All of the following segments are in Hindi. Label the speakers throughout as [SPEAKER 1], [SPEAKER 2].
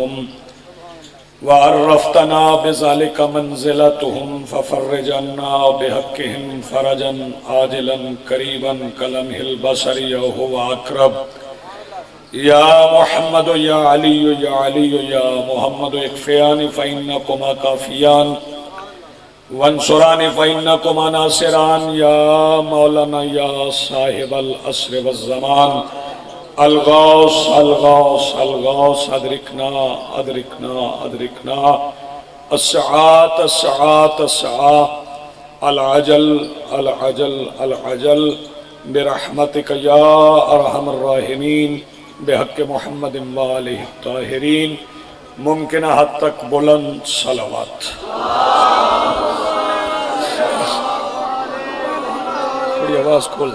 [SPEAKER 1] मंज़िलतहुम वअर्रफ़तना बिज़ालिका मंज़िलतहुम फ़फ़र्रिज अन्ना बिहक़्क़िहिम फ़रजन आजिलन क़रीबन कलम्हिल बसरि हुवा अक़रब या मुहम्मद या अली या मुहम्मद इक्फ़ियानि फ़इन्नकुमा काफ़ियान वंसुरानि फ़इन्नकुमा नासिरान या मौलाना या साहिबल अस्र वज़्ज़मान अलगौस अलगौस अलगौस अदरिकना अदरिकना अदरिकना अस्सआत अस्सआत अस्सआ अल अजल अल अजल अल अजल बिरहमतिक या अरहमर राहिमीन बिहक़्क़ि मुहम्मदिन व आलिहि ताहिरीन। मुमकिन हद तक बुलंद सलावत। थोड़ी आवाज खोल।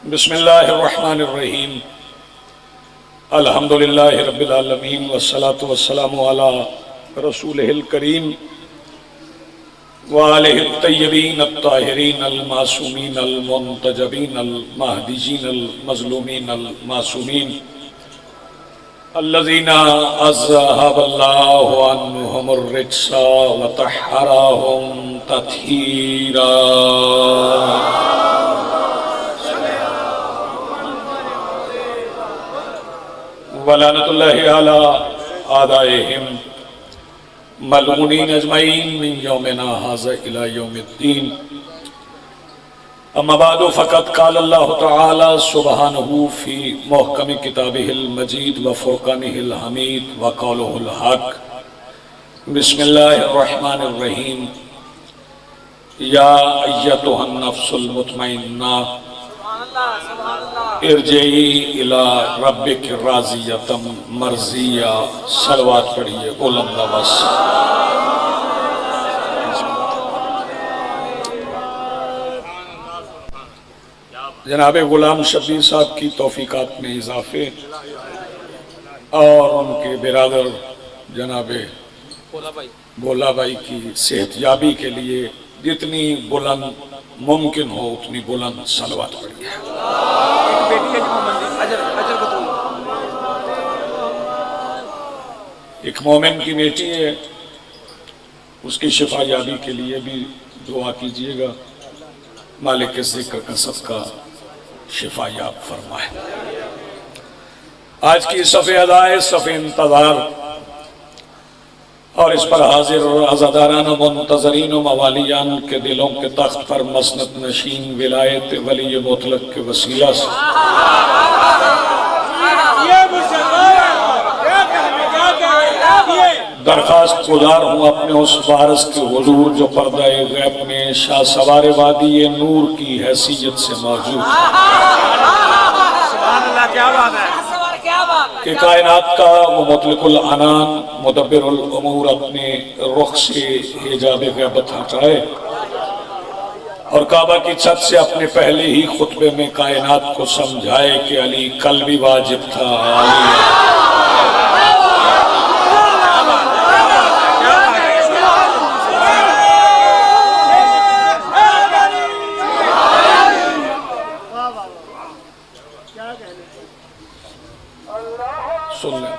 [SPEAKER 1] बिस्मिल्लाहिर्रहमानिर्रहीम अल्हम्दुलिल्लाहि रब्बिल आलमीन वस्सलातु वस्सलामु अला रसूलिहिल करीम व आलिहि तय्यबीन अत्ताहिरीन अल मासूमीन अल मुंतजबीन अल महदीजीन अल मज़लूमीन अल मासूमीन अल्लज़ीना अज़हबल्लाहु अन्हुमुर रिज्सा व तह्हरहुम तत्हीरा। वलानतुल्लाहि अला आदाइहिम मलऊनीन अजमईन मिन यौमिना हाज़ा इला यौमिद्दीन। अम्मा बादु फ़क़द क़ाल अल्लाहु तआला सुब्हानहु फ़ी मुहकम किताबिहिल मजीद व फ़ुरक़ानिहिल हमीद व क़ौलुहुल हक़। बिस्मिल्लाहिर्रहमानिर्रहीम या अय्यतुहन नफ्सुल मुतमइन्ना इरजिई इला रब्बिक राज़ियतम मर्ज़िया। सलवात पढ़िए बुलंद आवाज़ से। जनाब गुलाम शबीर साहब की तौफीकात में इजाफे और उनके बिरादर जनाब भोला भाई की सेहतयाबी के लिए जितनी बुलंद मुमकिन हो उतनी बुलंद सलवात पढ़िए। एक मोमिन की बेटी है, उसकी शिफायाबी के लिए भी दुआ कीजिएगा। मालिक के ज़िक्र का सबका शिफायाब फरमाए। आज की सफ़े अदाए सफ़े इंतज़ार और इस पर हाजिर आज़ादारान मुंतज़रीन व मवालियान के दिलों के तख्त पर मसनद नशीन विलायत वली मुतलक के वसीला से दरखास्त गुजार हूँ अपने उस वारिस के हुजूर जो पर्दाए गैब में शाह सवार वादी नूर की हैसियत से मौजूद कि कायनात का वो मुतलकुल अनान मुदब्बिरुल उमूर अपने रुख से हिजाब गैबत हटाए और काबा की छत से अपने पहले ही खुतबे में कायनात को समझाए कि अली कल भी वाजिब था। सुन लें।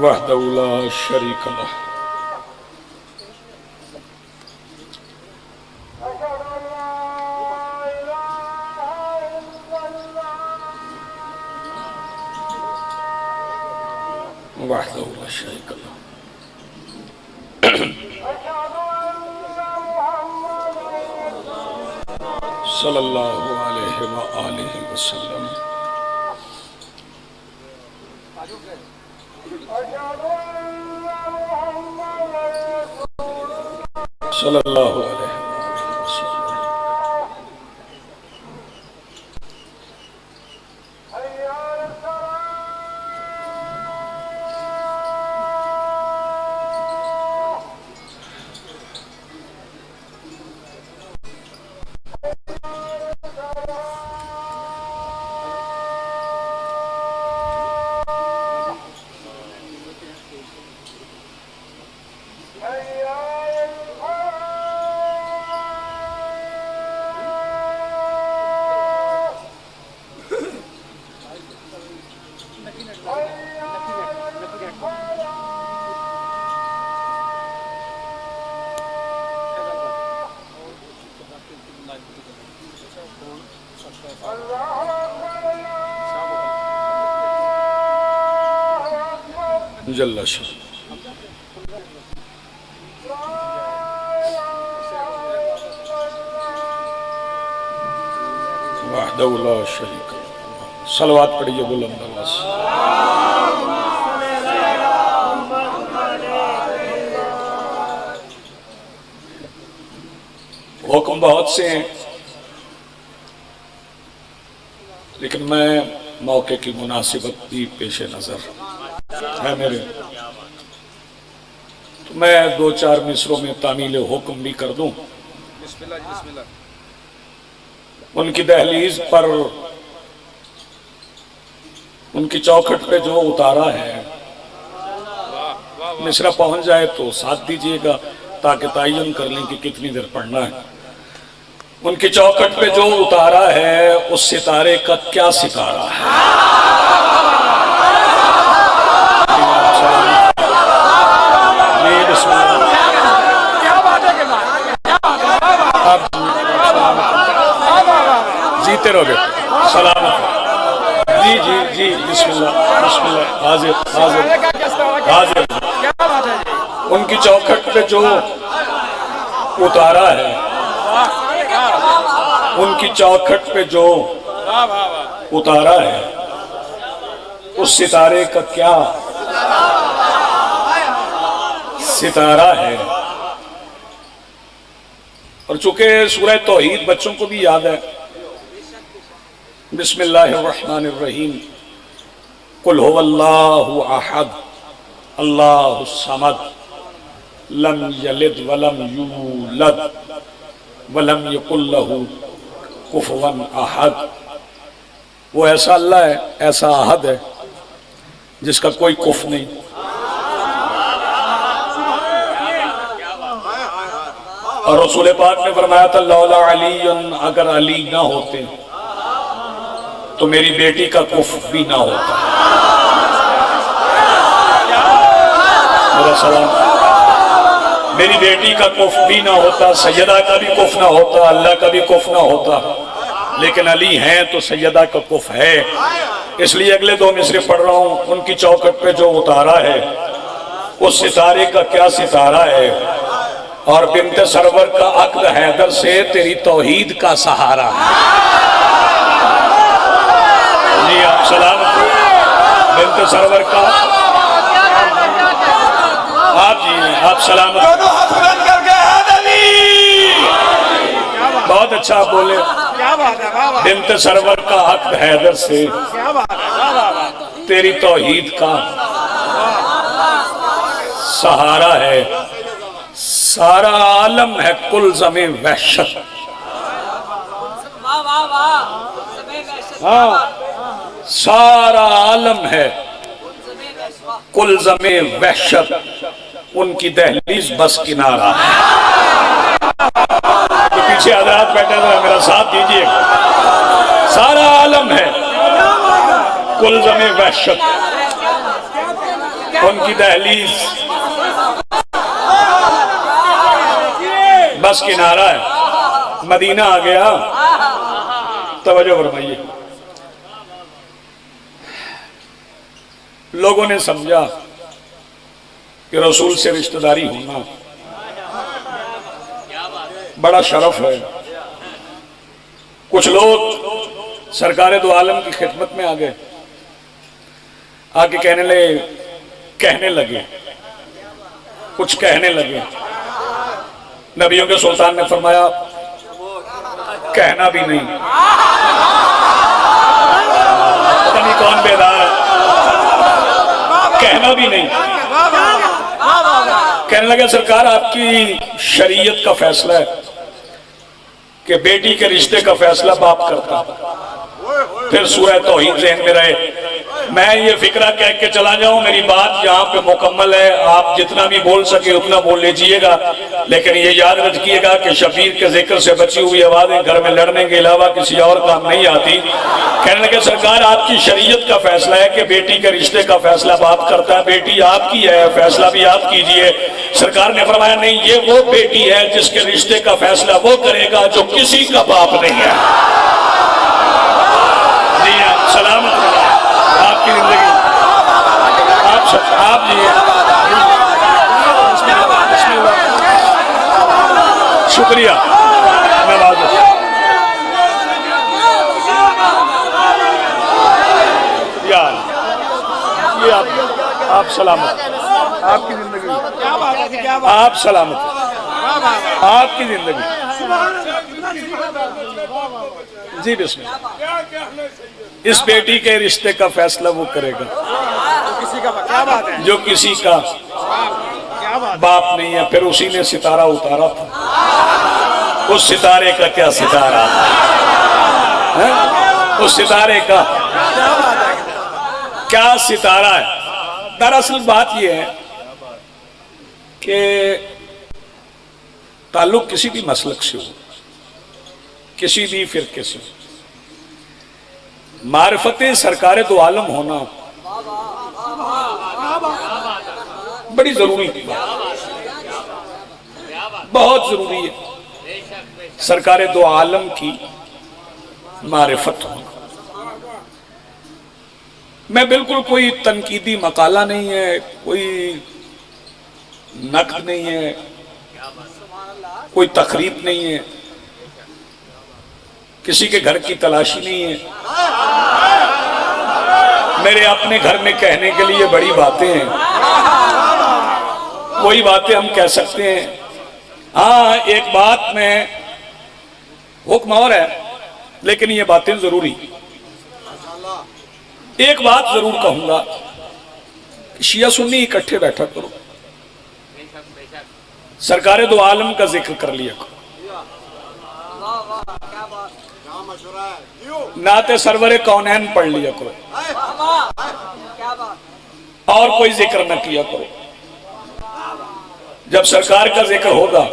[SPEAKER 1] वहदहु ला शरीक लह वहदहु ला शरीक लह सल्लल्लाहु अलैहि व आलिहि वसल्लम। सल्लल्लाहु अलैहि जल्ला शाह वहदहु ला शरीक लहू। सलवात पढ़िए बुलंद आवाज से। हुक्म बहुत से हैं, लेकिन मैं मौके की मुनासिबत भी पेश नजर है मेरे, तो मैं दो चार मिसरों में तामील हुक्म भी कर दूं। उनकी दहलीज पर, उनकी चौखट पे जो उतारा है, मिसरा पहुंच जाए तो साथ दीजिएगा ताकि तायन कर लें कि कितनी देर पढ़ना है। उनकी चौखट पे जो उतारा है उस सितारे का क्या सितारा है। जीते रहोगे, सलामत। जी जी जी, बिस्मिल्लाह बिस्मिल्लाह, हाजिर हाजिर हाजिर। उनकी चौखट पे जो उतारा है, उनकी चौखट पे जो उतारा है उस सितारे का क्या सितारा है। और चूंकि सूरह तौहीद बच्चों को भी याद है, बिस्मिल्लाहिर्रहमानिर्रहीम, कुल हुवल्लाहु अहद अल्लाहुस समद लम यलिद वलम यूलद वलम यकुल लहू कुफुवन अहद। वो ऐसा अल्लाह है, ऐसा अहद है जिसका कोई कुफ नहीं। और रसूल पाक ने फरमाया था, लौला अलीयुन, अगर अली ना होते तो मेरी बेटी का कुफ भी ना होता। मेरा सलाम। मेरी बेटी का कुफ भी ना होता, सैयदा का भी कुफ ना होता, अल्लाह का भी कुफ ना होता, लेकिन अली हैं तो सैयदा का कुफ है। इसलिए अगले दो मिसरे पढ़ रहा हूं। उनकी चौखट पे जो उतारा है उस सितारे का क्या सितारा है। और बिन्ते सरवर का अक्द हैदर से तेरी तौहीद का सहारा है। जी आप सलामत। बिन्ते सरवर का आप जी आप सलामत। बहुत अच्छा आप बोले। बिन्ते सरवर का अक्द हैदर से तेरी तौहीद का सहारा है। सारा आलम है कुल ज़मे वहशत। हाँ, सारा आलम है कुल ज़मे वहशत, उनकी दहलीज बस किनारा है। तो पीछे हज़रात बैठे हुए, मेरा साथ दीजिए। सारा आलम है कुल ज़मे वहशत, उनकी दहलीज बस किनारा है। मदीना आ गया। तवज्जो फरमाइए। लोगों ने समझा कि रसूल से रिश्तेदारी होना बड़ा शरफ है। कुछ लोग सरकारे दो आलम की खिदमत में आ गए, आके कहने लगे कुछ कहने लगे। नबियों के सुल्तान ने फरमाया, कहना भी नहीं। पता नहीं कौन बेदार है, कहना भी नहीं। कहने लगे, सरकार आपकी शरीयत का फैसला है कि बेटी के रिश्ते का फैसला बाप करता। फिर सूरह तौहीद ज़हन में रहे, मैं ये फिक्रा कह के चला जाऊं, मेरी बात यहाँ पे मुकम्मल है। आप जितना भी बोल सके उतना बोल लीजिएगा, लेकिन ये याद रखिएगा कि शबीर के जिक्र से बची हुई आवाजें घर में लड़ने के अलावा किसी और काम नहीं आती। कहने लगे सरकार आपकी शरीयत का फैसला है कि बेटी के रिश्ते का फैसला बाप करता है, बेटी आपकी है, फैसला भी आप कीजिए। सरकार ने फरमाया नहीं, ये वो बेटी है जिसके रिश्ते का फैसला वो करेगा जो किसी का बाप नहीं है। जी सलामत आपकी जिंदगी, आप जी शुक्रिया नवाज। यार ये आप सलामत, आपकी जिंदगी, आप सलामत, आपकी जिंदगी। जी बिस्मिल्लाह। इस बेटी के रिश्ते का फैसला वो करेगा जो किसी का बाप नहीं है। फिर उसी ने सितारा उतारा था, उस सितारे का क्या सितारा है? उस सितारे का क्या सितारा है? दरअसल बात यह है कि ताल्लुक किसी भी मसलक से हो, किसी भी फिरके से, मारिफत सरकारे दो आलम होना बड़ी जरूरी बात, बहुत जरूरी है। सरकारे दो आलम की मारिफत होना। मैं बिल्कुल कोई तनकीदी मकाला नहीं है, कोई नक्द नहीं है, कोई तकरीब नहीं है, किसी के घर की तलाशी नहीं है। मेरे अपने घर में कहने के लिए बड़ी बातें हैं, वही बातें हम कह सकते हैं। हाँ, एक बात में हुक्म और है, लेकिन ये बातें जरूरी। एक बात जरूर कहूंगा, शिया सुन्नी इकट्ठे बैठा करो, सरकारे दो आलम का जिक्र कर लिया करो, नाते सरवरे कौनैन पढ़ लिया करो, और कोई जिक्र न किया करो। जब सरकार का जिक्र होगा,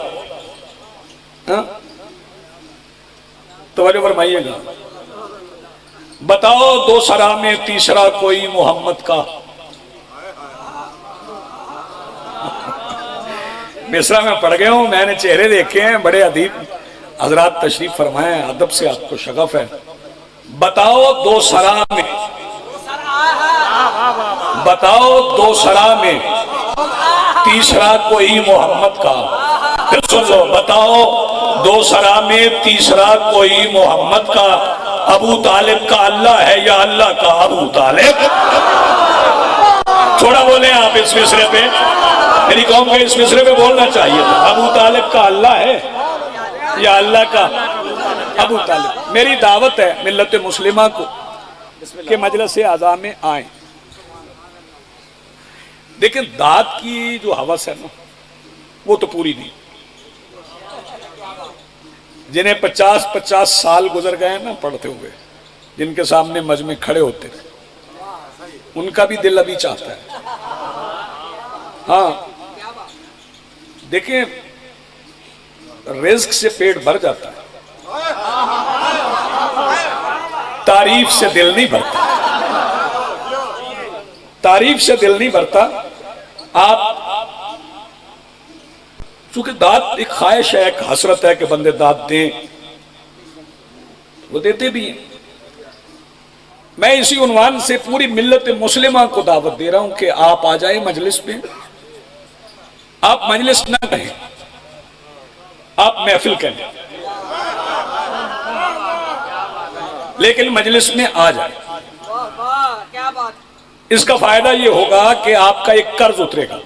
[SPEAKER 1] तो फरमाइएगा, बताओ दो सरा में तीसरा कोई मोहम्मद का। मिस्रा में पढ़ गया हूं, मैंने चेहरे देखे हैं, बड़े अदीब हजरात तशरीफ फरमाए हैं, अदब से आपको शगफ है। बताओ दो सरा में, बताओ दो सरा में तीसरा कोई मोहम्मद का। फिर सुन लो, बताओ दो सरा में तीसरा कोई मोहम्मद का। अबू तालिब का अल्लाह है या अल्लाह का अबू तालिब? थोड़ा बोले आप इस मिसरे पे, मेरी कौम के इस मिसरे पे बोलना चाहिए था। अबू तालिब का अल्लाह है या अल्लाह का अबू तालिब? मेरी दावत है मिल्लत मुस्लिमा को कि मजलिस आज़ा में आए। लेकिन दाद की जो हवस है ना, वो तो पूरी नहीं। जिन्हें 50-50 साल गुजर गए ना पढ़ते हुए, जिनके सामने मजमे खड़े होते थे, उनका भी दिल अभी चाहता है। हाँ देखिए, रिज्क से पेट भर जाता है, तारीफ से दिल नहीं भरता, तारीफ से दिल नहीं भरता। आप चूंकि दाद एक ख्वाहिश है, एक हसरत है कि बंदे दाद दें, वो देते भी हैं। मैं इसी उन्वान से पूरी मिल्लत मुस्लिमा को दावत दे रहा हूं कि आप आ जाए मजलिस में। आप मजलिस ना कहें, आप महफिल कहें, लेकिन मजलिस में आ जाए।
[SPEAKER 2] क्या बात।
[SPEAKER 1] इसका फायदा ये होगा कि आपका एक कर्ज उतरेगा।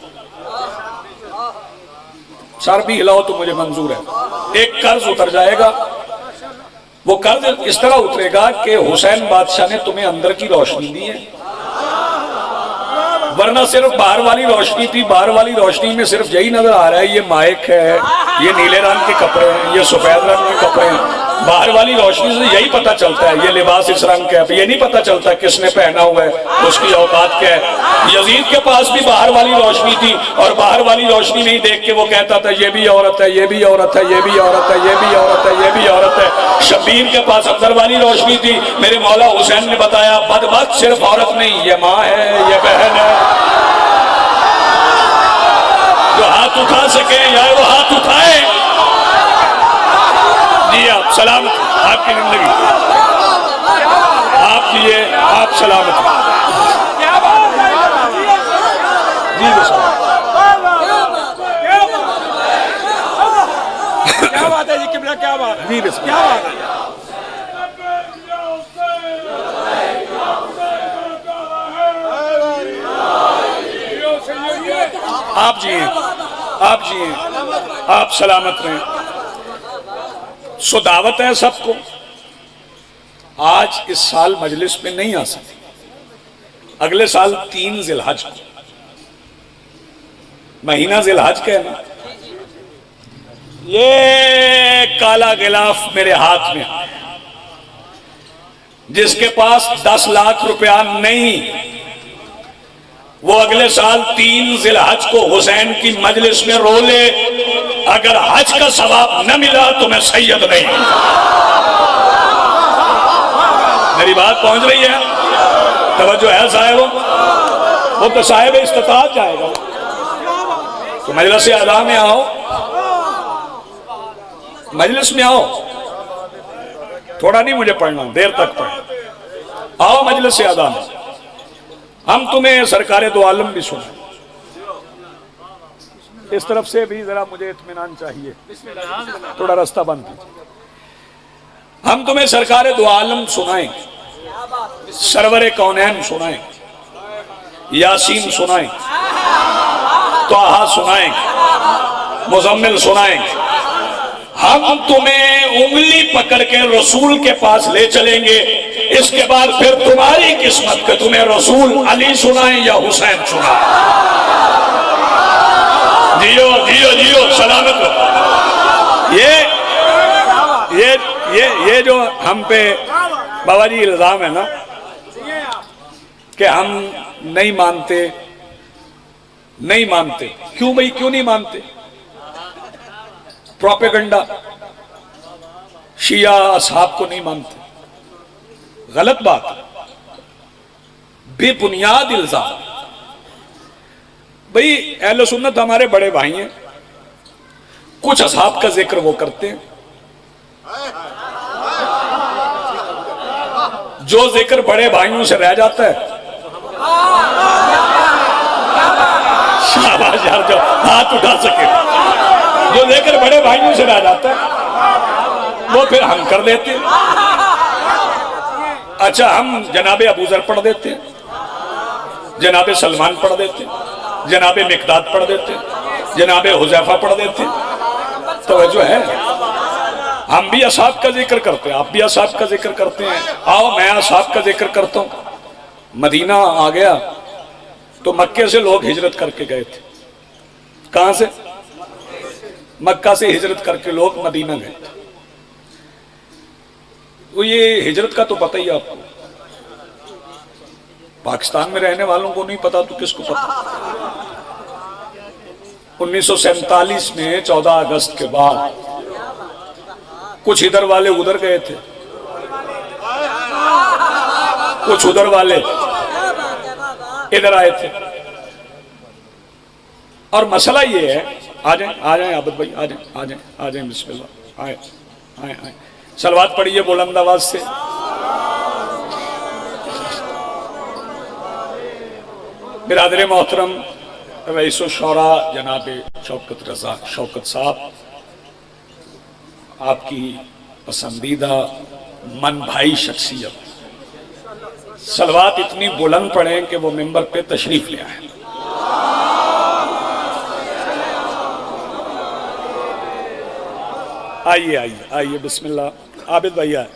[SPEAKER 1] सर भी हिलाओ तो मुझे मंजूर है। एक कर्ज उतर जाएगा। वो कर्ज इस तरह उतरेगा कि हुसैन बादशाह ने तुम्हें अंदर की रोशनी दी है, वरना सिर्फ बाहर वाली रोशनी थी। बाहर वाली रोशनी में सिर्फ यही नजर आ रहा है, ये माइक है, ये नीले रंग के कपड़े हैं, ये सफेद रंग के कपड़े हैं। बाहर वाली रोशनी से यही पता चलता है ये लिबास इस रंग का है, ये नहीं पता चलता किसने पहना हुआ है, उसकी औकात क्या है। यजीद के पास भी बाहर वाली रोशनी थी और बाहर वाली रोशनी नहीं देख के वो कहता था ये भी औरत है, ये भी औरत है, ये भी औरत है, ये भी औरत है, ये भी औरत है। शबीर के पास अंदर वाली रोशनी थी। मेरे मौला हुसैन ने बताया बदबख्त सिर्फ औरत नहीं, ये माँ है, ये बहन है। जो हाथ उठा सके या वो हाथ उठाए। जी आप सलामत, आपकी जिंदगी आप जिए, आप सलामत जी।
[SPEAKER 3] क्या बात है जी किबला, क्या बात है
[SPEAKER 1] जी
[SPEAKER 3] क्या बात है।
[SPEAKER 1] आप जिए, आप जिए, आप सलामत रहें। सो दावत है सबको। आज इस साल मजलिस में नहीं आ सकती, अगले साल 3 जिलहज को, महीना जिलहज का है ना। ये काला गिलाफ मेरे हाथ में, जिसके पास 10 लाख रुपया नहीं, वो अगले साल 3 जिलहज को हुसैन की मजलिस में रो ले। अगर हज का सवाब न मिला तो मैं सैयद नहीं। मेरी बात पहुंच रही है, तवज्जो है साहिब। वो तो साहिब इस्तिताअत जाएगा। तो मजलिस अदा में आओ, मजलिस में आओ। थोड़ा नहीं मुझे पढ़ना, देर तक पढ़ आओ मजलिस अदा में। हम तुम्हें सरकारे दो आलम भी सुना। इस तरफ से भी जरा मुझे इत्मीनान चाहिए, थोड़ा रास्ता बंद कीजिए। हम तुम्हें सरकारे दो आलम सुनाएं, सरवरे कौनैन सुनाएं, यासीन सुनाएं, तोहा सुनाएं, मुजम्मिल सुनाएं। हम तुम्हें उंगली पकड़ के रसूल के पास ले चलेंगे। इसके बाद फिर तुम्हारी किस्मत के तुम्हें रसूल अली सुनाएं या हुसैन सुनाएं। जियो जियो जियो, सलामत हो। ये जो हम पे बाबा जी इल्जाम है ना कि हम नहीं मानते, नहीं मानते। क्यों भाई, क्यों नहीं मानते? प्रोपेगेंडा, शिया असहाब को नहीं मानते, गलत बात, बेबुनियाद इल्जाम। भाई अहले सुन्नत हमारे बड़े भाई हैं, कुछ असहाब का जिक्र वो करते हैं, जो जिक्र बड़े भाइयों से रह जाता है। शाबाश यार, जो हाथ उठा सके, जो जिक्र बड़े भाइयों से रह जाता है वो फिर हम कर देते हैं। अच्छा, हम जनाबे अबू जर पढ़ देते हैं, जनाबे सलमान पढ़ देते हैं, जनाबे मिकदाद पढ़ देते हैं, जनाबे हुजैफा पढ़ देते हैं। तो जो है, हम भी असहाब का जिक्र करते हैं, आप भी असहाब का जिक्र करते हैं। आओ मैं असहाब का जिक्र करता हूं। मदीना आ गया तो मक्के से लोग हिजरत करके गए थे। कहां से? मक्का से हिजरत करके लोग मदीना गए थे। तो ये हिजरत का तो पता ही आपको, पाकिस्तान में रहने वालों को नहीं पता तो किसको पता। 1947 में 14 अगस्त के बाद कुछ इधर वाले उधर गए थे, कुछ उधर वाले इधर आए थे। और मसला ये है, आ जाए आबद भाई, आ जाए बिस्मिल्लाह, आए आए आए। सलवात पढ़िए बुलंद आवाज से। बिरादर मोहतरम रईसो शौरा जनाब शौकत रजा शौकत साहब, आपकी पसंदीदा मन भाई शख्सियत, सलवात इतनी बुलंद पढ़ें कि वो मिंबर पे तशरीफ ले आए। आइए आइए आइए, बिस्मिल्लाह। आबिद भैया,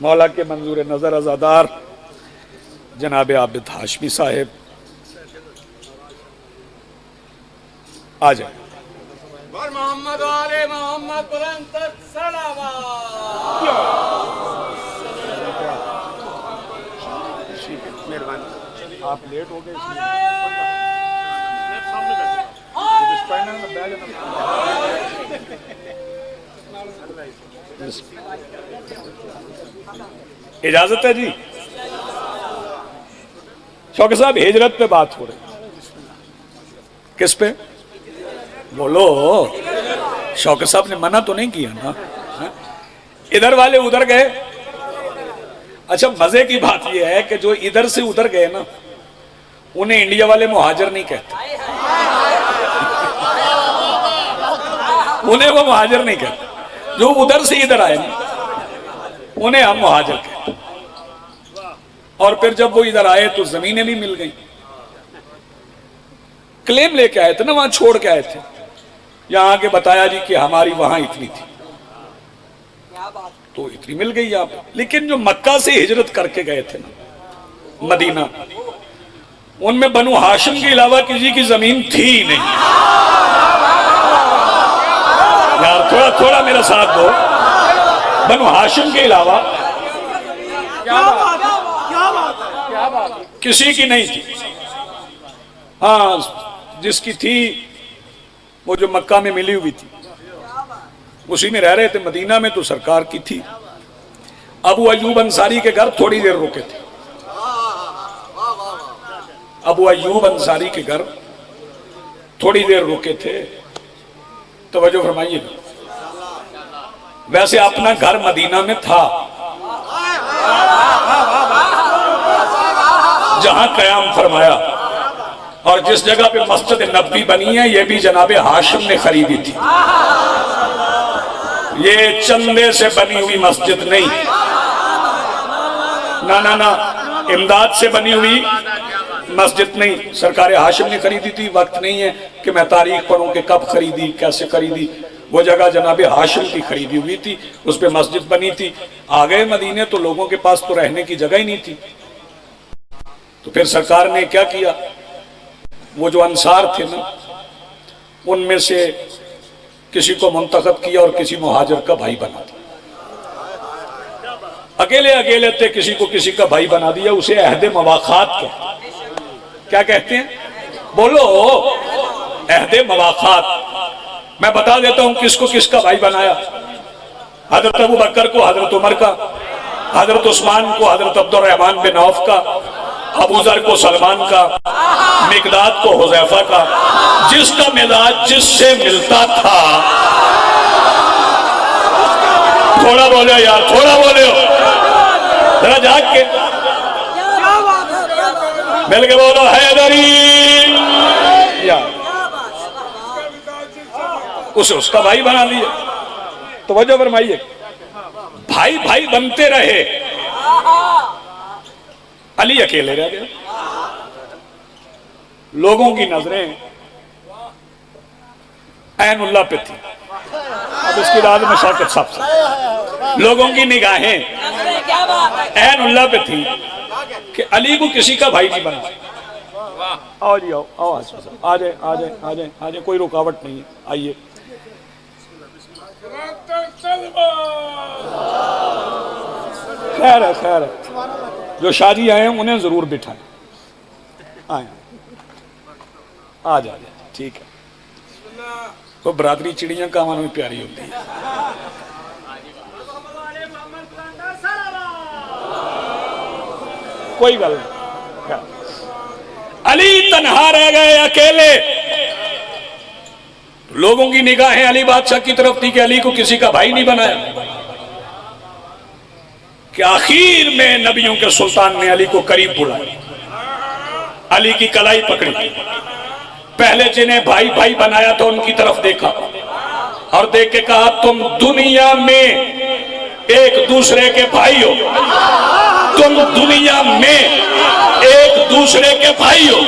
[SPEAKER 1] मौला के मंजूर नजर अज़ादार जनाब आबिद हाशमी साहेब, आ जाए।
[SPEAKER 2] और मोहम्मद वाले मोहम्मद बुलंद तक सलावत।
[SPEAKER 3] मेहरबानी, आप लेट हो गए
[SPEAKER 1] इजाजत है जी। शौकत साहब हिजरत पे बात हो रही, किस पे बोलो? शौकत साहब ने मना तो नहीं किया ना? इधर वाले उधर गए। अच्छा, मजे की बात यह है कि जो इधर से उधर गए ना, उन्हें इंडिया वाले मुहाजिर नहीं कहते, उन्हें वो मुहाजिर नहीं कहते। जो उधर से इधर आए ना, उन्हें हम मुहाजिर कहते। और फिर जब वो इधर आए तो जमीनें भी मिल गई। क्लेम लेके आए थे ना, वहां छोड़ के आए थे, यहां आके बताया जी कि हमारी वहां इतनी थी, तो इतनी मिल गई आप। लेकिन जो मक्का से हिजरत करके गए थे ना मदीना, उनमें बनु हाशिम के अलावा किसी की जमीन थी ही नहीं। यार थोड़ा थोड़ा मेरा साथ दो। बनु हाशिम के अलावा किसी की नहीं थी। हाँ, जिसकी थी वो जो मक्का में मिली हुई थी, उसी में रह रहे थे। मदीना में तो सरकार की थी। अबू अयूब अंसारी के घर थोड़ी देर रुके थे। अबू अयूब अंसारी के घर थोड़ी देर रुके थे। तवज्जो फरमाइएगा। वैसे अपना घर मदीना में था, जहां कयाम फरमाया, और जिस जगह पे मस्जिद नबवी बनी है, यह भी जनाबे हाशिम ने खरीदी थी। ये चंदे से बनी हुई मस्जिद नहीं, ना ना ना, इमदाद से बनी हुई मस्जिद नहीं, सरकार हाशिम ने खरीदी थी। वक्त नहीं है कि मैं तारीख पढ़ूं कि कब खरीदी, कैसे खरीदी। वो जगह जनाबे हाशिम की खरीदी हुई थी, उस पर मस्जिद बनी थी। आ गए मदीने तो लोगों के पास तो रहने की जगह ही नहीं थी। तो फिर सरकार ने क्या किया, वो जो अंसार थे ना, उनमें से किसी को मुंतखब किया और किसी मुहाजिर का भाई बना दिया। अकेले अकेले थे, किसी को किसी का भाई बना दिया। उसे अहदे मवाखात क्या कहते हैं? बोलो, अहदे मवाखात। मैं बता देता हूं किसको किसका भाई बनाया। हजरत अबू बकर को हजरत उमर का, हजरत उस्मान को हजरत अब्दुर्रहमान बिन औफ का, अबू जर को सलमान का, मिकदाद को हुज़ैफा का। जिसका मिजाज जिससे मिलता था, थोड़ा बोलो यार, थोड़ा बोलो, जरा जाग के मिल के बोलो, हैदरी यार। उसे उसका भाई बना दिया। तो वजह फरमाइए, भाई भाई बनते रहे, अली अकेले रह गए। लोगों की नजरें ऐनुल्लाह पे थी। अब इसके बाद में शौकत साहब से, लोगों की निगाहें ऐनुल्लाह पे थी कि अली को किसी का भाई नहीं बना। आओ जी, आओ आओ, आ जाए आ जाए आ जाए आ जाए, कोई रुकावट नहीं है, आइए। खैर है, खैर है। जो शादी आए हैं उन्हें जरूर बिठाएं। आए, आ जा, ठीक है। तो बरादरी चिड़िया कामन में प्यारी होती है। कोई गल नहीं। अली तन्हा रह गए, अकेले। लोगों की निगाहें अली बादशाह की तरफ थी कि अली को किसी का भाई नहीं बनाया। कि आखिर में नबियों के सुल्तान ने अली को करीब बुलाया, अली की कलाई पकड़ी। पहले जिन्हें भाई भाई बनाया था उनकी तरफ देखा और देख के कहा, तुम दुनिया में एक दूसरे के भाई हो, तुम दुनिया में एक दूसरे के भाई हो।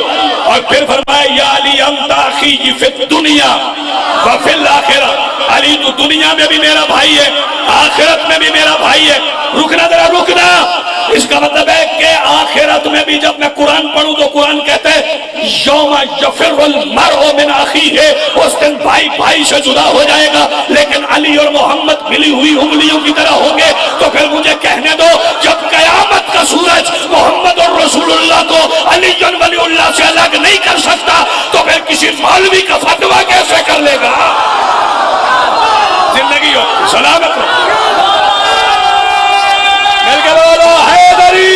[SPEAKER 1] और फिर फरमाया, या अली अंता अखी फिद दुनिया व फिल आखिरा, अली तो दुनिया में भी मेरा भाई है, आखिरत में भी मेरा भाई है। रुकना जरा रुकना, इसका मतलब है कि आखिरत में भी जब मैं कुरान पढ़ूं तो कुरान कहते हैं यौमा यफिरुल मरउ मिन अखीहि, उस दिन भाई भाई से जुदा हो जाएगा। लेकिन अली और मोहम्मद मिली हुई उंगलियों की तरह होंगे। तो फिर मुझे कहने दो, जब कयामत का सूरज मोहम्मद और रसूलुल्लाह को अली वलीउल्लाह से अलग नहीं कर सकता, तो फिर किसी मौलवी का फतवा कैसे कर लेगा? जिंदगी हो सलामत हो, मिलकर बोलो हैदरी।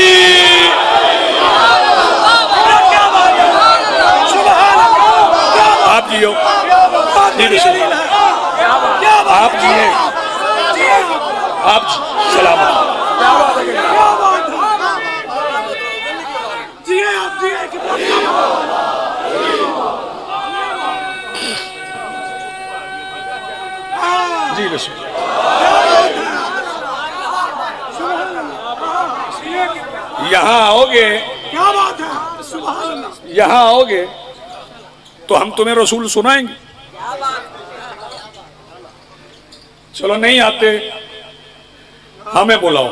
[SPEAKER 1] आप जियो, आप जिए, आप सलामत। जी रसूल, यहाँ आओगे, क्या बात है, सुभान अल्लाह। यहाँ आओगे तो हम तुम्हें रसूल सुनाएंगे। चलो नहीं आते, हमें बुलाओ,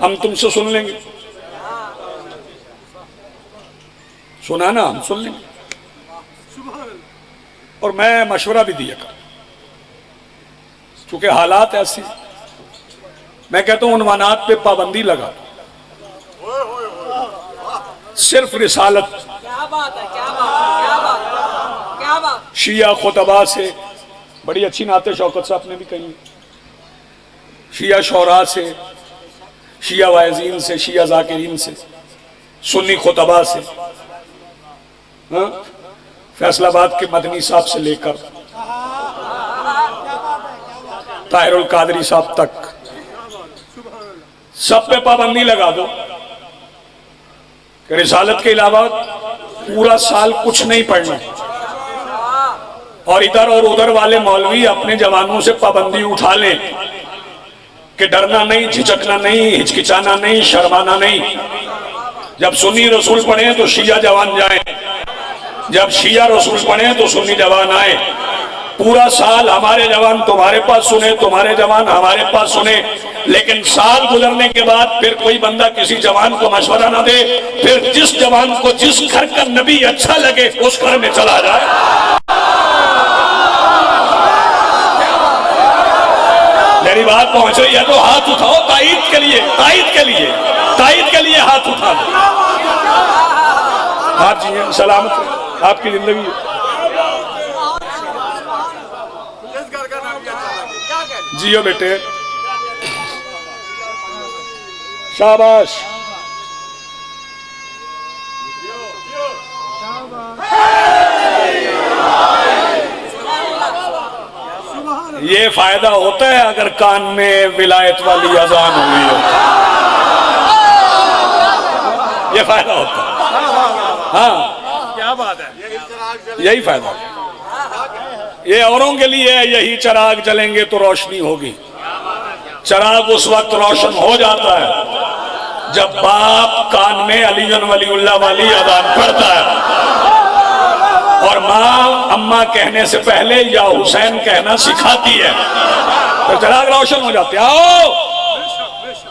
[SPEAKER 1] हम तुमसे सुन लेंगे। सुना ना, हम सुन लेंगे। और मैं मशवरा भी दिया कर, चूंकि हालात ऐसे, मैं कहता हूं उन्वानात पे पाबंदी लगा, सिर्फ रिसालत।
[SPEAKER 2] क्या बात है, क्या बात है, क्या बात है, क्या बात।
[SPEAKER 1] शिया खुतबा से, बड़ी अच्छी नाते शौकत साहब ने भी कही, शिया शौरा से, शिया वाइजीन से, शिया जाकिरीन से, सुन्नी खुतबा से, हाँ? फैसलाबाद के मदनी साहब से लेकर ताहिरुल कादरी साहब तक, सब पे पाबंदी लगा दो कि रिसालत के अलावा पूरा साल कुछ नहीं पढ़ना। और इधर और उधर वाले मौलवी अपने जवानों से पाबंदी उठा लें कि डरना नहीं, झिझकना नहीं, हिचकिचाना नहीं, शर्माना नहीं। जब सुन्नी रसूल पढ़े तो शिया जवान जाए, जब शिया रसूल पढ़े तो सुन्नी जवान आए। पूरा साल हमारे जवान तुम्हारे पास सुने, तुम्हारे जवान हमारे पास सुने, लेकिन साल गुजरने के बाद फिर कोई बंदा किसी जवान को मशवरा ना दे, फिर जिस जवान को जिस घर का नबी अच्छा लगे उस घर में चला जाए। मेरी बात पहुंच रही है तो हाथ उठाओ ताईद के लिए, ताईद के लिए, ताईद के लिए हाथ उठा दो। आप जिए सलामत, आपकी जिंदगी। जियो बेटे, शाबाश। ये फायदा होता है अगर कान में विलायत वाली अजान हुई हो, ये फायदा होता है। हाँ क्या बात है, यही फायदा है। ये औरों के लिए है, यही चिराग जलेंगे तो रोशनी होगी। चिराग उस वक्त रोशन हो जाता है जब बाप कान में अली वलीउल्लाह वाली अजान पढ़ता है और माँ अम्मा कहने से पहले या हुसैन कहना सिखाती है, तो चिराग रोशन हो जाते। आओ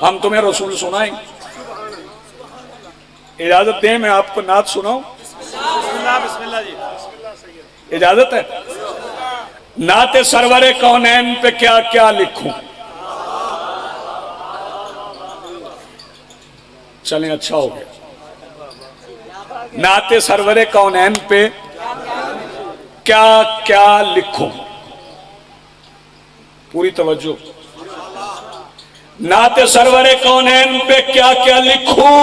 [SPEAKER 1] हम तुम्हें रसूल सुनाएंगे। इजाजत दें मैं आपको नात सुनाऊं? बिस्मिल्लाह जी, इजाजत है? नाते सरवरे कौनैन पे क्या क्या लिखूं? चलें, अच्छा हो गया। नाते सरवरे कौनैन पे क्या क्या लिखूं? पूरी तवज्जो। नाते सरवरे कौनैन पे क्या क्या लिखूं?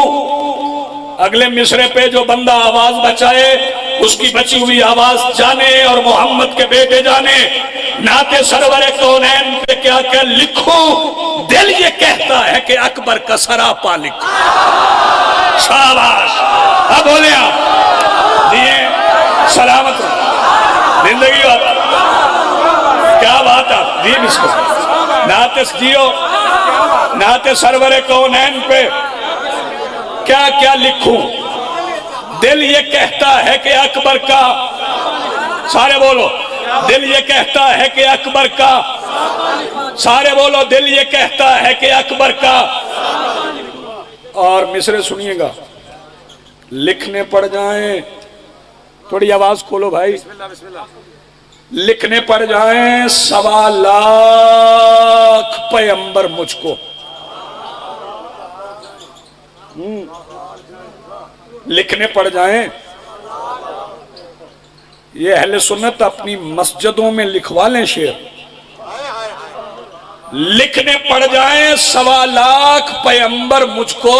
[SPEAKER 1] अगले मिसरे पे जो बंदा आवाज बचाए उसकी बची हुई आवाज जाने और मोहम्मद के बेटे जाने। नाते सरवरे कौनैन पे क्या क्या लिखूं? दिल ये कहता है कि अकबर का सरापा लिखूं। शाबाश, अब बोले आप दिए सलामत जिंदगी हो। क्या बात आप जी, इसको नाते जियो। नाते सरवरे कौनैन पे क्या क्या लिखूं? दिल ये कहता है कि अकबर का सारे बोलो, दिल ये कहता है कि अकबर का, सारे बोलो, दिल ये कहता है कि अकबर का। और मिसरे सुनिएगा, लिखने पड़ जाएं, थोड़ी आवाज खोलो भाई, लिखने पड़ जाएं 1.25 लाख पैगंबर मुझको, लिखने पड़ जाएं। ये अहले सुन्नत अपनी मस्जिदों में लिखवा लें शेर, लिखने पड़ जाएं 1.25 लाख पैगंबर मुझको,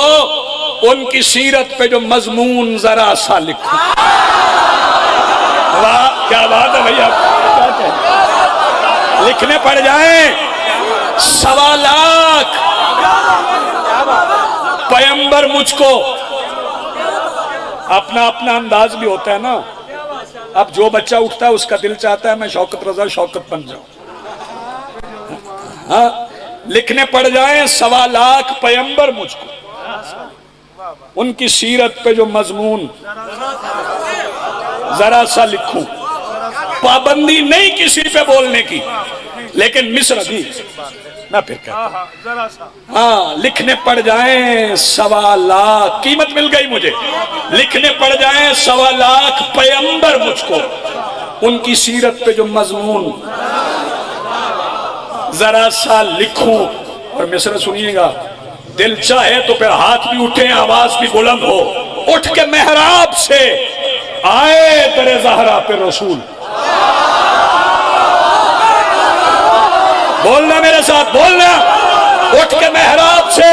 [SPEAKER 1] उनकी सीरत पे जो मजमून जरा सा लिखो। वाह क्या बात है भैया, क्या कहें? लिखने पड़ जाएं 1.25 लाख पैगंबर मुझको। अपना अपना अंदाज भी होता है ना। अब जो बच्चा उठता है उसका दिल चाहता है मैं शौकत रजा शौकत बन जाऊं। हाँ, लिखने पड़ जाएं 1.25 लाख पैगंबर मुझको, उनकी सीरत पे जो मजमून जरा सा लिखूं। पाबंदी नहीं किसी पे बोलने की, लेकिन मिस्र भी मैं फिर कहता, हाँ, लिखने पड़ जाएं 1.25 लाख, कीमत मिल गई मुझे, लिखने पड़ जाएं 1.25 लाख पैगंबर मुझको, उनकी सीरत पे जो मजमून जरा सा लिखूं। और मिस्र सुनिएगा, दिल चाहे तो फिर हाथ भी उठे, आवाज भी बुलंद हो, उठ के मेहराब से आए तेरे ज़हरा पे रसूल। बोलना मेरे साथ, बोलना, उठ के मेहराब से,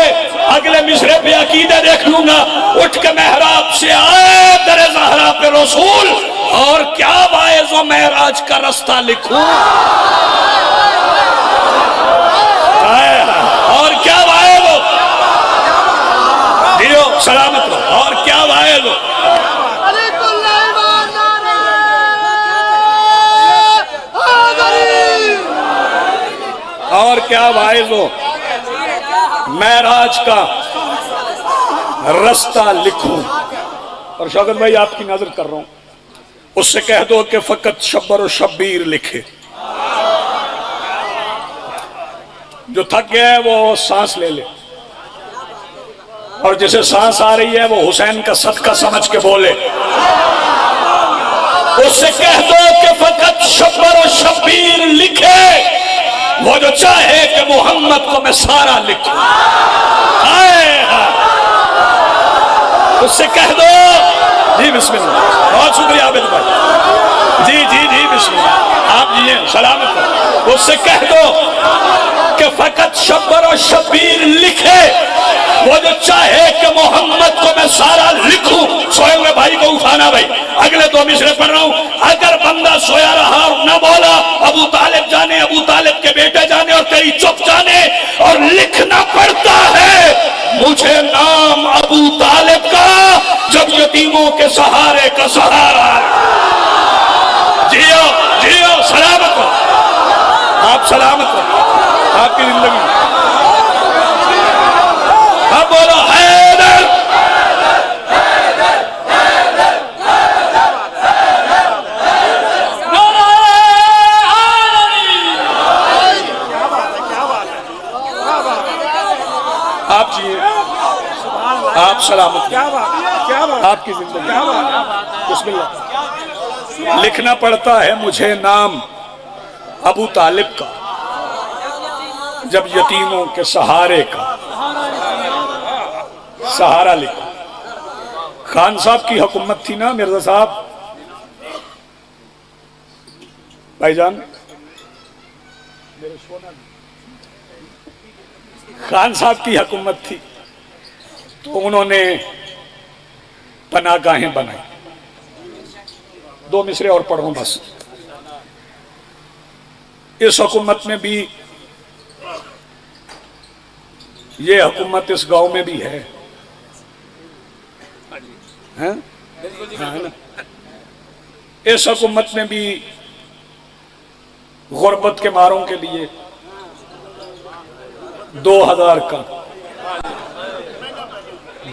[SPEAKER 1] अगले मिसरे पे अकीदे देख लूंगा, उठ के मेहराब से आए तेरे ज़हरा पे रसूल। और क्या बायज़ो मेहराज का रास्ता लिखूं, और क्या बायज़ो, दियो सलामत रहो, और क्या बायज़ो। और क्या वाइज़ो मेराज का रास्ता लिखूं। और शौकत भाई आपकी नजर कर रहा हूं, उससे कह दो कि फकत शब्बर और शब्बीर लिखे। जो थक गया है वो सांस ले ले, और जिसे सांस आ रही है वो हुसैन का सदका समझ के बोले। उससे कह दो कि फकत शब्बर और शब्बीर लिखे, वो जो चाहे कि मोहम्मद को मैं सारा लिखूं। उससे कह दो, जी बिस्मिल्लाह, बहुत शुक्रिया आबिद भाई, जी जी जी बिस्मिल्लाह, आप जी सलामत हो। उससे कह दो कि फकत शब्बर और शब्बीर लिखे, वो जो चाहे कि मोहम्मद को मैं सारा लिखूं। सोए हुए भाई को उठाना भाई, अगले 2 मिसरे पढ़ रहा हूं। अगर बंदा सोया रहा और न बोला, अबू तालिब जाने, अबू तालिब के बेटे जाने और तेरी चुप जाने, और लिखना पड़ता है मुझे नाम अबू तालिब का, जब यतीमों के सहारे का सहारा। जियो जियो, सलामत हो आप, सलामत हो आपकी जिंदगी। अब बोलो हैदर, आप जिए, आप सलामत, क्या बात, आपकी जिंदगी। बिस्मिल्लाह। लिखना पड़ता है मुझे नाम अबू तालिब का, जब यतीमों के सहारे का सहारा लिखो। खान साहब की हुकूमत थी ना, मिर्जा साहब, भाईजान, खान साहब की हुकूमत थी, तो उन्होंने पनाहगाहें बनाई। 2 मिसरे और पढ़ूं बस। इस हुकूमत में भी, ये हुकूमत इस गांव में भी है, हैं? हाँ ना? इस हुकूमत में भी गुर्बत के मारों के लिए 2000 का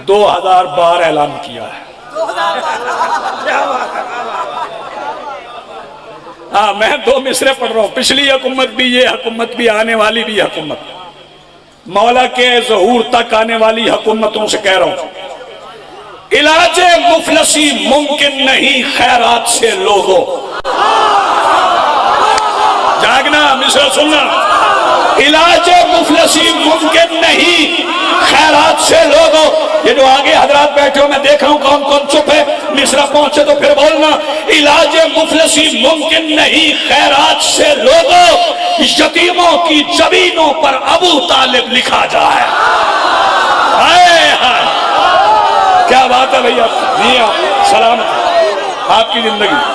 [SPEAKER 1] 2000 बार ऐलान किया है। हाँ, मैं 2 मिसरे पढ़ रहा हूं, पिछली हुकूमत भी, ये हुकूमत भी, आने वाली भी हुकूमत, मौला के ज़हूर तक आने वाली हुकूमतों से कह रहा हूं, इलाजे मुफलसी मुमकिन नहीं खैरात से लोगों। जागना, मिसरा सुनना, इलाजे मुफलसी मुमकिन नहीं खैरात से लोगों। ये जो आगे हजरात बैठे हो, मैं देख रहा हूं कौन कौन चुप है, मिसरा पहुंचे तो फिर बोलना। इलाजे मुफलसी मुमकिन नहीं खैरात से लोगों, यतीमों की जमीनों पर अबू तालिब लिखा जाए। हाय हाय, क्या बात है भैया, मियां सलामत आपकी जिंदगी।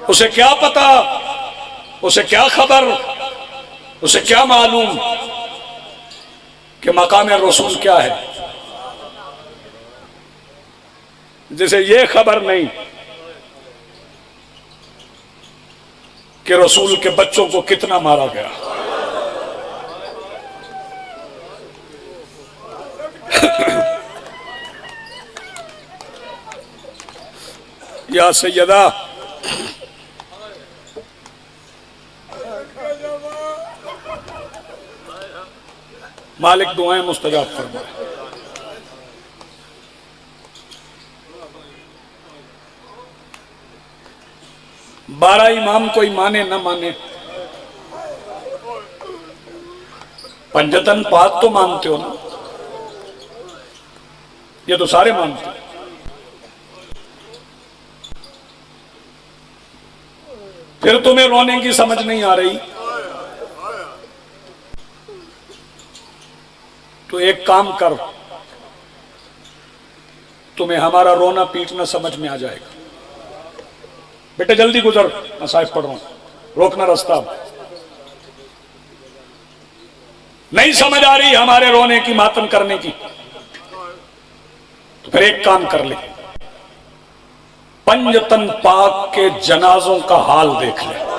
[SPEAKER 1] उसे क्या पता, उसे क्या खबर, उसे क्या मालूम कि मकाम रसूल क्या है, जिसे ये खबर नहीं कि रसूल के बच्चों को कितना मारा गया। या सैयदा, मालिक दुआएं मुस्तजाब फरमाए। बारह इमाम कोई माने न माने, पंजतन पाक तो मानते हो ना, ये तो सारे मानते हो। फिर तुम्हें रोने की समझ नहीं आ रही तो एक काम कर, तुम्हें हमारा रोना पीटना समझ में आ जाएगा। बेटे जल्दी गुजर, मैं साहिब पढ़ रहा हूं, रोकना रास्ता। नहीं समझ आ रही हमारे रोने की, मातम करने की, तो फिर एक काम कर ले, पंजतन पाक के जनाजों का हाल देख ले।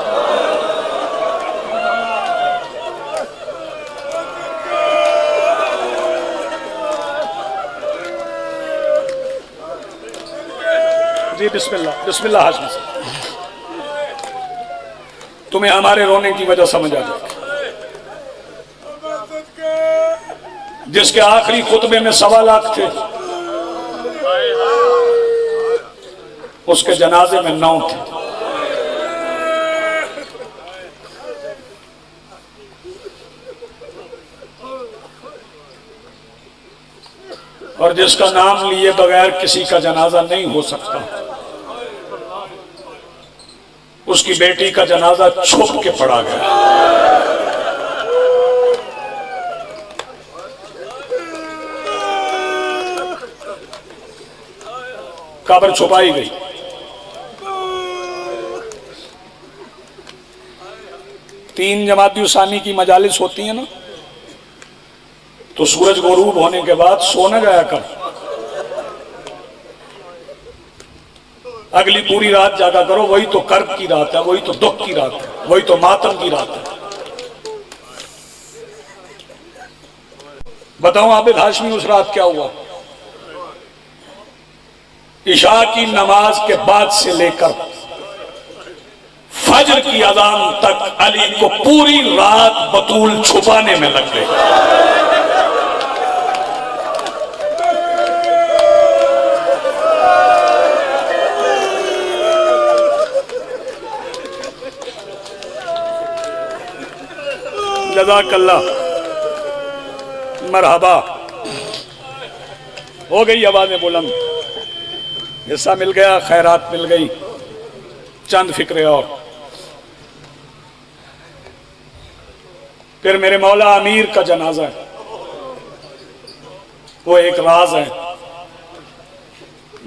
[SPEAKER 1] जी बिस्मिल्लाह, बिस्मिल्लाह हाशमी से, तुम्हें हमारे रोने की वजह समझ आ जाएगी। जिसके आखिरी खुतबे में 1.25 लाख थे, उसके जनाजे में 9 थे। और जिसका नाम लिए बगैर किसी का जनाजा नहीं हो सकता, उसकी बेटी का जनाजा छुप के पड़ा गया। कब्र छुपाई गई। तीन जमाती उसानी की मजालिस होती है ना, तो सूरज गुरूब होने के बाद सोने जाया कर, अगली पूरी रात जागा करो। वही तो कर्ब की रात है, वही तो दुख की रात है, वही तो मातम की रात है। बताओ आबिद हाशमी, उस रात क्या हुआ? इशा की नमाज के बाद से लेकर फजर की अजान तक अली को पूरी रात बतूल छुपाने में लग गई। जज़ाकल्लाह, मरहबा। हो गई आवाज़ें बुलंद, हिस्सा मिल गया, खैरात मिल गई। चंद फिक्रे और, फिर मेरे मौला अमीर का जनाजा है, वो एक राज है,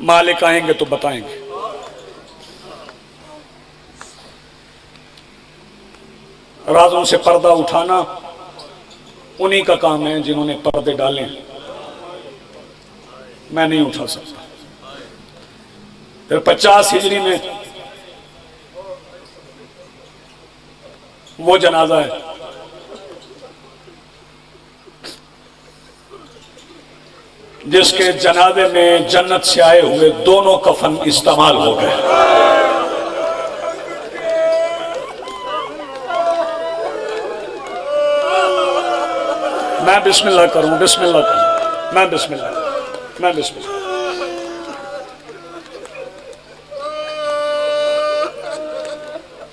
[SPEAKER 1] मालिक आएंगे तो बताएंगे। राजों से पर्दा उठाना उन्हीं का काम है जिन्होंने पर्दे डाले, मैं नहीं उठा सकता। फिर 50 हिजरी में वो जनाजा है, जिसके जनाजे में जन्नत से आए हुए दोनों कफन इस्तेमाल हो गए। मैं बिस्मिल्लाह करूं, बिस्मिल्लाह करूं, मैं बिस्मिल्लाह।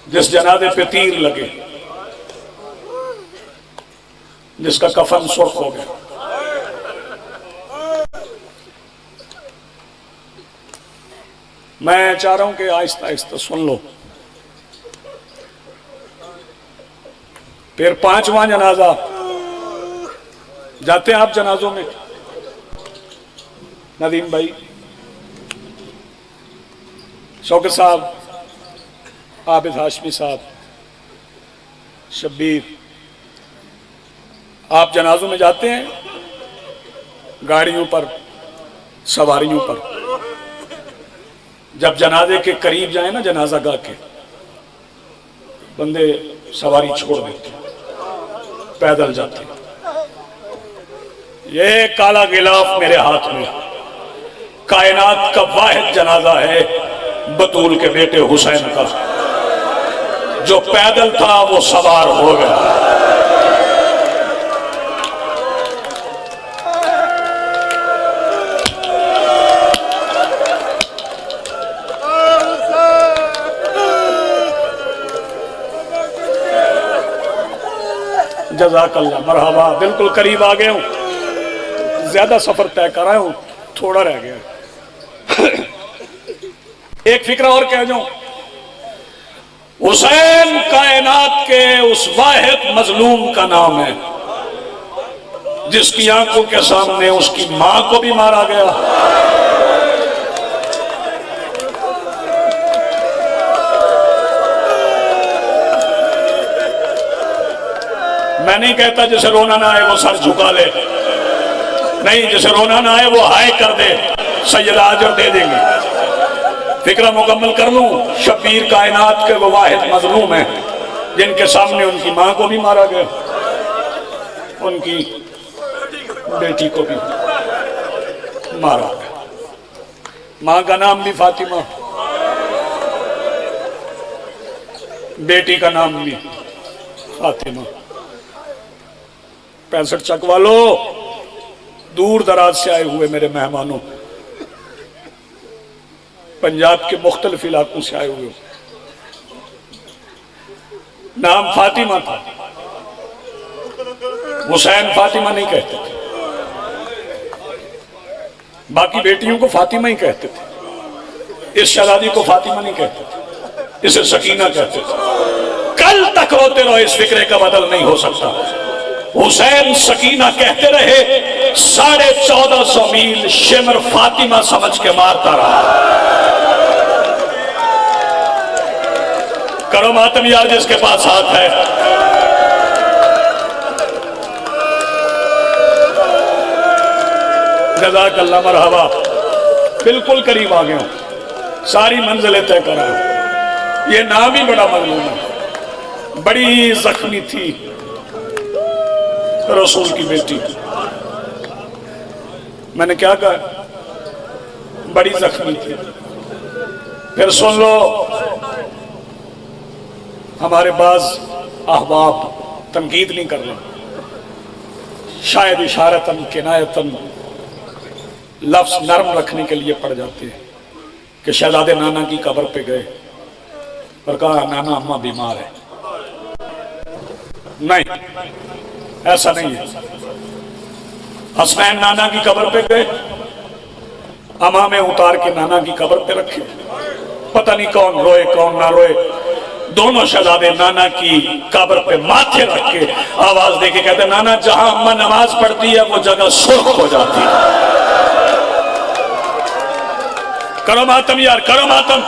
[SPEAKER 1] जिस जनाजे पे तीर लगे, जिसका कफन सुर्ख हो गया, मैं चाह रहा हूं कि आहिस्ता आहिस्ता सुन लो। फिर 5वां जनाजा, जाते हैं आप जनाजों में? नदीम भाई, शौकत साहब, आबिद हाशमी साहब, शब्बीर, आप जनाजों में जाते हैं? गाड़ियों पर, सवारियों पर, जब जनाजे के करीब जाए ना, जनाजा गाह के, बंदे सवारी छोड़ देते, पैदल जाते। ये काला गिलाफ मेरे हाथ में कायनात का वाहिद जनाजा है बतूल के बेटे हुसैन का। जो पैदल था वो सवार हो गया। जज़ाकल्लाह, मरहबा, बिल्कुल करीब आ गए हूं, ज्यादा सफर तय कर रहा हूं, थोड़ा रह गया। एक फिक्र और कह जाऊं, हुसैन कायनात के उस वाहिद मजलूम का नाम है जिसकी आंखों के सामने उसकी मां को भी मारा गया, मैं नहीं कहता जिसे रोना ना आए वो सर झुका ले, नहीं, जिसे रोना ना आए वो हाय कर दे, सैयदा अजर दे देंगे। फिक्र मुकम्मल कर लूं, शब्बीर कायनात के वो वाहिद मजलूम है जिनके सामने उनकी मां को भी मारा गया, उनकी बेटी को भी मारा गया। मां का नाम भी फातिमा, बेटी का नाम भी फातिमा। 65 चक वालों, दूर दराज से आए हुए मेरे मेहमानों, पंजाब के मुख्तलिफ इलाकों से आए हुए, नाम फातिमा था। हुसैन फातिमा नहीं कहते थे, बाकी बेटियों को फातिमा ही कहते थे। इस शहजादी को फातिमा नहीं कहते थे, इसे सकीना कहते थे। कल तक रोते रहो, इस फिक्रे का बदल नहीं हो सकता। हुसैन सकीना कहते रहे, 1450 मील शिमर फातिमा समझ के मारता रहा। करो मातम यार जिसके पास हाथ है। जज़ाकल्लाह, मरहबा, बिल्कुल करीब आ गए हूं, सारी मंजिलें तय करा। ये नाम ही बड़ा मजलूम है। बड़ी जख्मी थी रसूल की बेटी, मैंने क्या कहा, बड़ी जख्मी थी। फिर सुन लो, हमारे बाज अहबाब तनकीद नहीं कर रहे, शायद इशारतन किनायतन लफ्ज नरम रखने के लिए पड़ जाते हैं कि शहजादे नाना की कब्र पे गए और कहा नाना अम्मा बीमार है। नहीं, ऐसा नहीं है। हसनैन नाना की कब्र पे गए, अमा में उतार के नाना की कब्र पे रखे, पता नहीं कौन रोए कौन ना रोए, दोनों शहजादे नाना की कब्र पे माथे रख के आवाज देके कहते, नाना जहां अम्मा नमाज पढ़ती है वो जगह सुर्ख हो जाती है। करो मातम यार, करो मातम।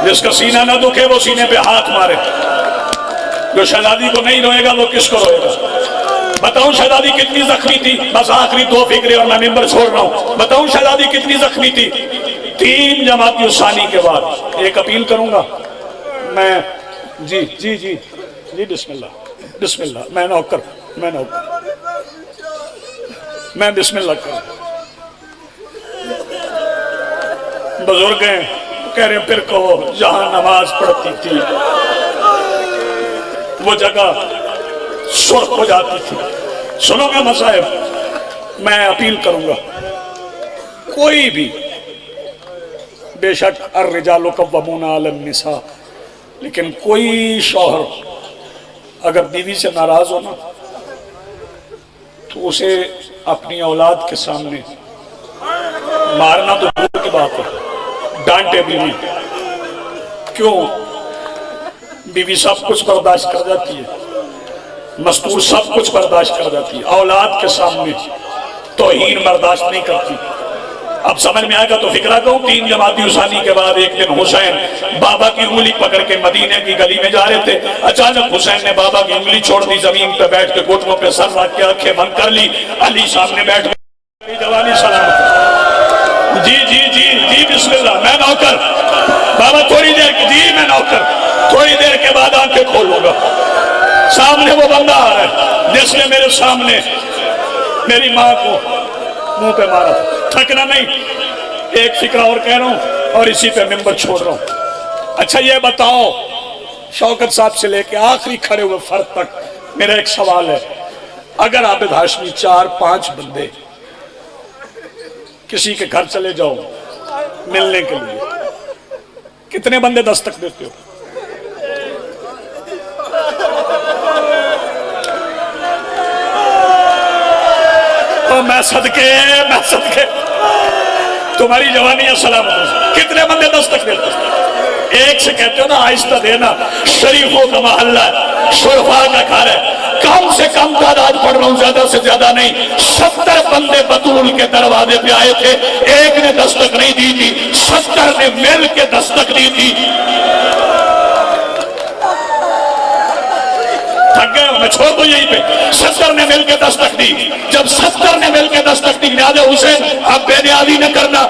[SPEAKER 1] जिसका सीना ना दुखे वो सीने पे हाथ मारे। जो शहजादी को नहीं रोएगा वो किसको रोएगा? बताऊं शहजादी कितनी जख्मी थी? बस आखिरी 2 फिक्रे और मैं मिंबर छोड़ रहा हूं। बताऊं शहजादी कितनी जख्मी थी? 3 जमाती उसानी के बाद एक अपील करूंगा मैं। जी जी जी जी, बिस्मिल्लाह। बिस्मिल्लाह, मैं नौकर, मैं बिस्मिल्लाह कर। बुजुर्ग हैं, कह रहे फिर कहो जहां नमाज पढ़ती थी वो जगह सुर्ख हो जाती थी। सुनोगे मसाइब, मैं अपील करूंगा, कोई भी, बेशक अर्रिजालु कव्वामूना अलन निसा, लेकिन कोई शौहर अगर बीवी से नाराज हो ना तो उसे अपनी औलाद के सामने मारना तो दूर की बात है, डांटे भी नहीं। क्यों? बीवी सब कुछ बर्दाश्त कर जाती है, मस्तूर सब कुछ बर्दाश्त कर जाती है, औलाद के सामने तौहीन बर्दाश्त नहीं करती। अब समझ में आएगा तो फिक्रा कहूं, 3 जमाती उसानी के बाद एक दिन हुसैन बाबा की उंगली पकड़ के मदीने की गली में जा रहे थे। अचानक हुसैन ने बाबा की उंगली छोड़ दी, जमीन पे बैठ के घुटनों पे सर रख के आंखें बंद कर ली। अली सामने बैठ गए, जवानी सलामत, जी जी जी जी बिस्मिल्लाह, मैं नौकर। बाबा थोड़ी देर की, जी मैं नौकर, थोड़ी देर के बाद आंखें खोलूंगा। सामने वो बंदा आ रहा है जिसने मेरे सामने मेरी माँ को मुंह पे मारा था। थकना नहीं, एक फिक्रा और कह रहा हूं और इसी पे मिंबर छोड़ रहा हूं। अच्छा ये बताओ, शौकत साहब से लेके आखिरी खड़े हुए फर्द तक मेरा एक सवाल है, अगर आबिद हाशमी 4-5 बंदे किसी के घर चले जाओ मिलने के लिए, कितने बंदे दस्तक देते हो? मैं सदके तुम्हारी जवानी है सलामत, कितने बंदे दस्तक देते? एक से कहते हो ना आहिस्ता देना, शरीफों का मोहल्ला है, शुरफा का घर है, कम से कम तादाद पढ़ रहा हूं, ज्यादा से ज्यादा नहीं। 70 बंदे बतूल के दरवाजे पे आए थे, एक ने दस्तक नहीं दी थी, 70 ने मिल के दस्तक दी थी। थक गए, मैं छोड़ दो यहीं पे। 70 ने मिलकर दस्तक दी, जब 70 ने मिलकर दस्तक दी, लिहाजा हुसैन अब बेनियादी न करना।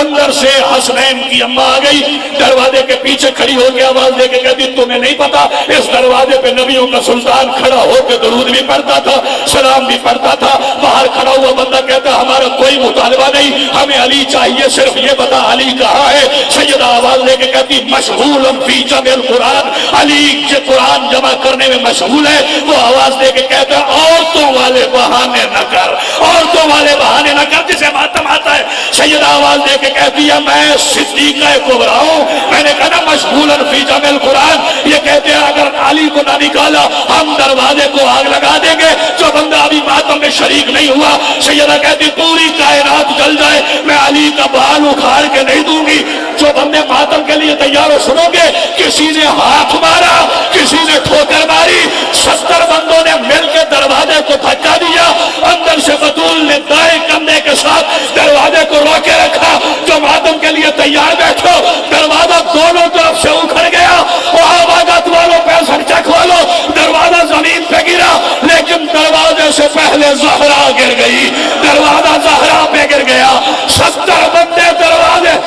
[SPEAKER 1] अंदर से हसनैन की अम्मा आ गई, दरवाजे के पीछे खड़ी होकर आवाज देके कहती, तुम्हें नहीं पता इस दरवाजे पे नबियों का सुल्तान खड़ा होकर दरूद भी पढ़ता था, सलाम भी पढ़ता था। बाहर खड़ा हुआ बंदा कहता, हमारा कोई मुतालबा नहीं, हमें अली चाहिए, सिर्फ ये बता अली कहाँ है। सैयदा आवाज लेके कहती, मशगूल फी जमिल कुरान, अली के कुरान जमा करने में मशगूल है। वो आवाज देके कहता है, औरतों वाले बहाने न कर, औरतों वाले बहाने न कर, जिसे मातम आता है। सैयदा आवाज देके कहती है, मैं सिद्दीक़ा कुबरा हूं। मैंने कहा ना मशगूलन फी जमिल कुरान, ये कहते हैं अगर अली को ना निकाला हम दरवाजे को आग लगा देंगे। जो बंदा अभी मातम में शरीक नहीं हुआ, सैयदा कहती पूरी कायनात जल जाए, मैं अली का बाल उखाड़ के नहीं दूंगी। जो बंदे मातम के लिए तैयार हो, सुनोगे, किसी ने हाथ मारा, किसी ने ठोकर मारी, 70 बंदों ने मिलकर दरवाजे को धक्का दिया। अंदर से बतूल ने दाएं कंधे के साथ दरवाजे को रोके रखा। जो मातम के लिए तैयार बैठो, दरवाजा दोनों तरफ से उखड़ गया। आवागत वालों, पैसा चेक वालों, दरवाजा जमीन पे गिरा, लेकिन दरवाजे से पहले ज़हरा गिर गई, दरवाजा ज़हरा पे गिर गया। 70 बंदे दरवाजे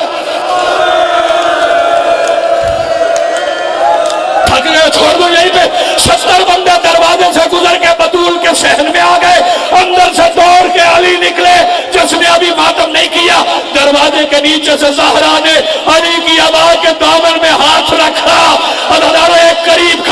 [SPEAKER 1] छोड़ दो यहीं पे। 70 बंदे दरवाजे से गुजर के बतूल के सहन में आ गए। अंदर से दौड़ के अली निकले, जिसने अभी मातम नहीं किया। दरवाजे के नीचे से ज़हरा ने अली की आवाज के दामन में हाथ रखा और एक करीब